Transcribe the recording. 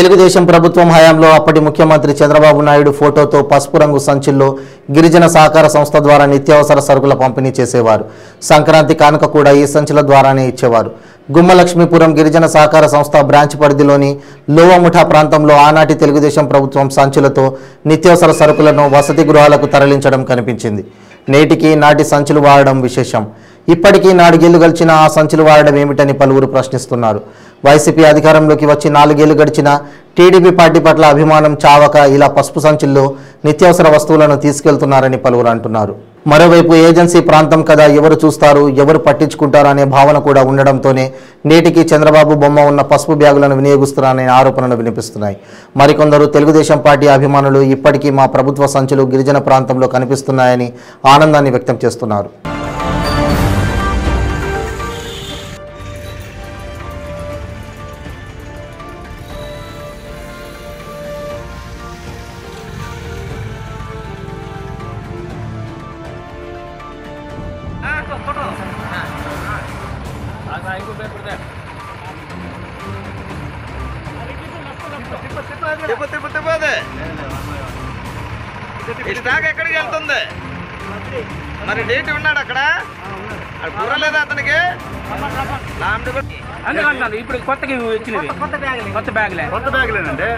తెలుగుదేశం ప్రభుత్వం హయాంలో అప్పటి ముఖ్యమంత్రి చంద్రబాబు నాయుడు ఫోటోతో పసుపు రంగు సంచుల్లో గిరిజన సహకార సంస్థ ద్వారా నిత్యావసర సరుకుల పంపిణీ చేసేవారు. సంక్రాంతి కానుక కూడా ఈ సంచుల ద్వారానే ఇచ్చేవారు. గుమ్మలక్ష్మీపురం గిరిజన సహకార సంస్థ బ్రాంచ్ పరిధిలోని లోవముఠా ప్రాంతంలో ఆనాటి తెలుగుదేశం ప్రభుత్వం సంచులతో నిత్యావసర సరుకులను వసతి గృహాలకు తరలించడం కనిపించింది. నేటికి నాటి సంచులు వాడడం విశేషం. ఇప్పటికీ 4 ఏళ్లు గడిచిన ఆ సంచులు వాడడం ఏమిటని పలువురు ప్రశ్నిస్తున్నారు. వైసీపీ అధికారంలోకి వచ్చి 4 ఏళ్లు గడిచిన టీడీపీ పార్టీ పట్ల అభిమానం చావక ఇలా పసుపు సంచుల్లో నిత్యావసర వస్తువులను తీసుకెళ్తున్నారని పలువురు అంటున్నారు. మరోవైపు ఏజెన్సీ ప్రాంతం కదా, ఎవరు చూస్తారు, ఎవరు పట్టించుకుంటారు అనే భావన కూడా ఉండడంతోనే నేటికి చంద్రబాబు బొమ్మ ఉన్న పసుపు బ్యాగులను వినియోగిస్తున్నారనే ఆరోపణలు వినిపిస్తున్నాయి. మరికొందరు తెలుగుదేశం పార్టీ అభిమానులు ఇప్పటికీ మా ప్రభుత్వ సంచులు గిరిజన ప్రాంతంలో కనిపిస్తున్నాయని ఆనందాన్ని వ్యక్తం చేస్తున్నారు. స్టాక్ ఎక్కడికి వెళ్తుంది మరి? డేట్ ఉన్నాడు అక్కడ, కుర్రలేదా అతనికి? ఇప్పుడు కొత్తగా వచ్చినవి కొత్త బ్యాగులేనండి.